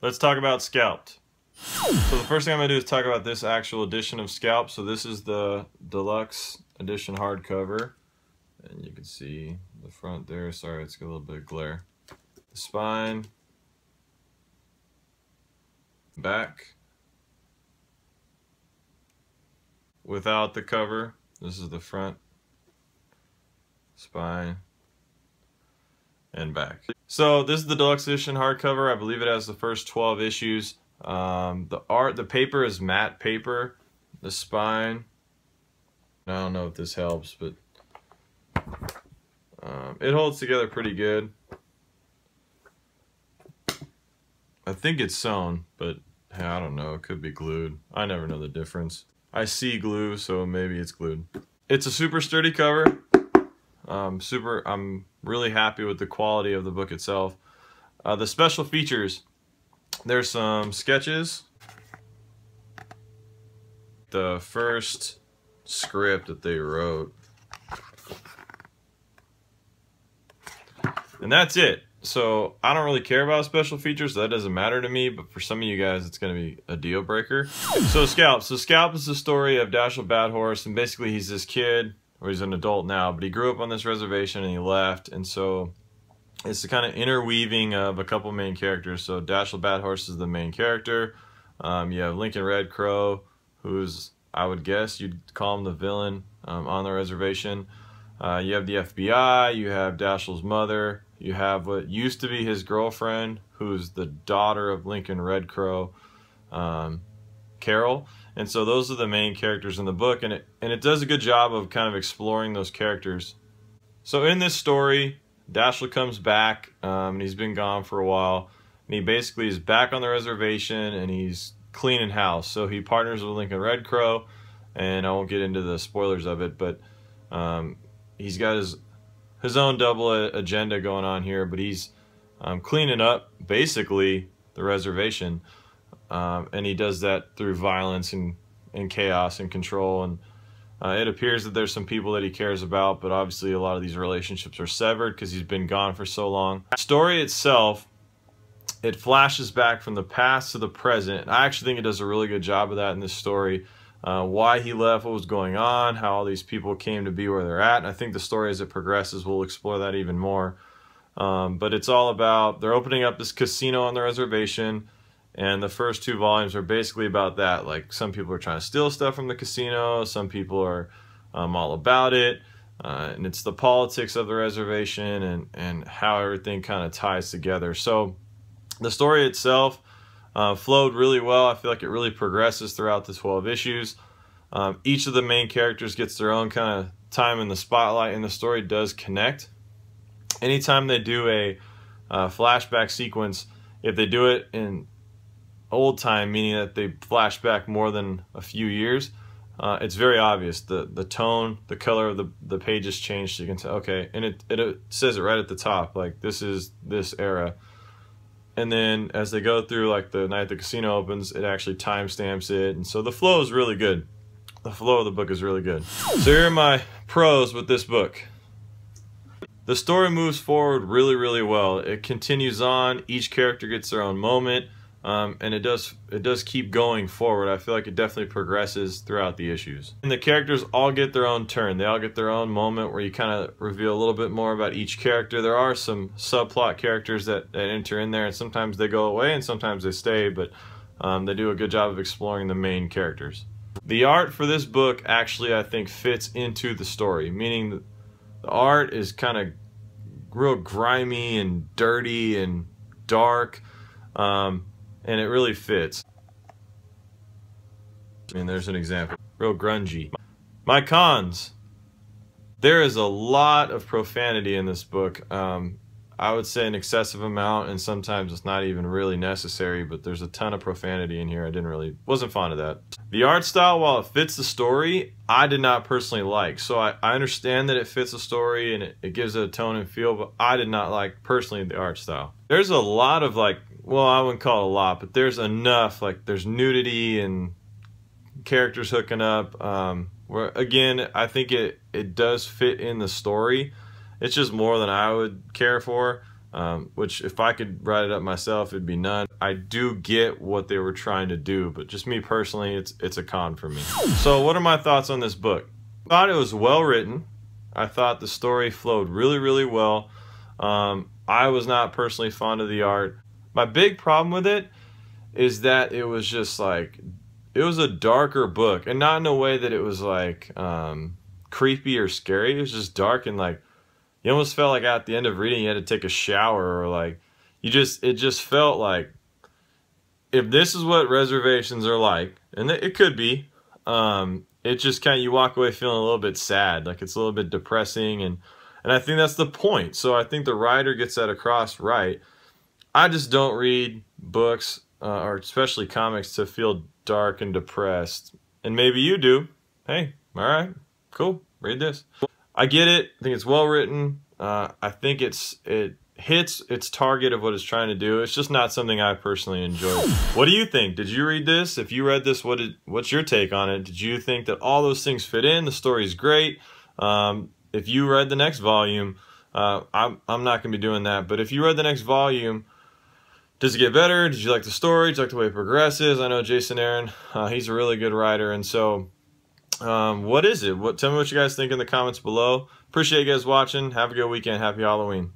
Let's talk about Scalped. So the first thing I'm going to do is talk about this actual edition of Scalped. So this is the deluxe edition hardcover. And you can see the front there. Sorry, it's got a little bit of glare. The spine. Back. Without the cover. This is the front. Spine. And back. So this is the deluxe edition hardcover. I believe it has the first 12 issues. The paper is matte paper. The spine, I don't know if this helps, but it holds together pretty good. I think it's sewn, but hey, I don't know. It could be glued. I never know the difference. I see glue, so maybe it's glued. It's a super sturdy cover. I'm really happy with the quality of the book itself. The special features, there's some sketches. The first script that they wrote. And that's it. So I don't really care about special features, so that doesn't matter to me, but for some of you guys it's going to be a deal breaker. So Scalped is the story of Dashiell Badhorse, and basically he's this kid, or he's an adult now, but he grew up on this reservation and he left, and so it's the kind of interweaving of a couple main characters. So Dashiell Badhorse is the main character. You have Lincoln Red Crow, who's, I would guess you'd call him the villain on the reservation. You have the FBI, you have Dashiell's mother, you have what used to be his girlfriend, who's the daughter of Lincoln Red Crow, Carol. And so those are the main characters in the book, and it does a good job of kind of exploring those characters. So in this story, Dashiell comes back, and he's been gone for a while, and he basically is back on the reservation, and he's cleaning house. So he partners with Lincoln Red Crow, and I won't get into the spoilers of it, but he's got his own double agenda going on here, but he's cleaning up basically the reservation, and he does that through violence and chaos and control. And it appears that there's some people that he cares about, but obviously a lot of these relationships are severed because he's been gone for so long. The story itself, it flashes back from the past to the present. I actually think it does a really good job of that in this story. Why he left, what was going on, how all these people came to be where they're at. And I think the story as it progresses will explore that even more. But it's all about, they're opening up this casino on the reservation, and the first 2 volumes are basically about that. Like, some people are trying to steal stuff from the casino, some people are all about it, and it's the politics of the reservation and how everything kind of ties together. So the story itself flowed really well. I feel like it really progresses throughout the 12 issues. Each of the main characters gets their own kind of time in the spotlight, and the story does connect. Anytime they do a flashback sequence, if they do it in old time, meaning that they flash back more than a few years, it's very obvious. The tone, the color of the pages change, so you can tell, okay, and it says it right at the top, like, this is this era. And then as they go through, like the night the casino opens, it actually timestamps it. And so the flow is really good. The flow of the book is really good. So here are my pros with this book. The story moves forward really, really well. It continues on. Each character gets their own moment. And it does keep going forward. I feel like it definitely progresses throughout the issues. And the characters all get their own turn. They all get their own moment where you kind of reveal a little bit more about each character. There are some subplot characters that enter in there, and sometimes they go away and sometimes they stay, but they do a good job of exploring the main characters. The art for this book actually, I think, fits into the story, meaning the art is kind of real grimy and dirty and dark. And it really fits. I mean, there's an example. Real grungy. My cons. There is a lot of profanity in this book. I would say an excessive amount, and sometimes it's not even really necessary, but there's a ton of profanity in here. Wasn't fond of that. The art style, while it fits the story, I did not personally like. So I understand that it fits the story and it gives it a tone and feel, but I did not like, personally, the art style. There's a lot of, like, well, I wouldn't call it a lot, but there's enough, like, there's nudity and characters hooking up, where, again, I think it does fit in the story. It's just more than I would care for. which if I could write it up myself, it'd be none. I do get what they were trying to do, but just me personally, it's a con for me. So what are my thoughts on this book? I thought it was well written. I thought the story flowed really, really well. I was not personally fond of the art. My big problem with it is that it was just like, it was a darker book, and not in a way that it was like creepy or scary. It was just dark, and like you almost felt like at the end of reading you had to take a shower, or like it just felt like, if this is what reservations are like, and it could be, it just kind of, you walk away feeling a little bit sad, like it's a little bit depressing, and I think that's the point. So I think the writer gets that across right. I just don't read books, or especially comics, to feel dark and depressed. And maybe you do. Hey, all right, cool, read this. I get it. I think it's well written. I think it hits its target of what it's trying to do. It's just not something I personally enjoy. What do you think? Did you read this? If you read this, what's your take on it? Did you think that all those things fit in? The story's great. If you read the next volume, I'm not going to be doing that. But if you read the next volume, does it get better? Did you like the story? Did you like the way it progresses? I know Jason Aaron, he's a really good writer. And so what is it? Tell me what you guys think in the comments below. Appreciate you guys watching. Have a good weekend. Happy Halloween.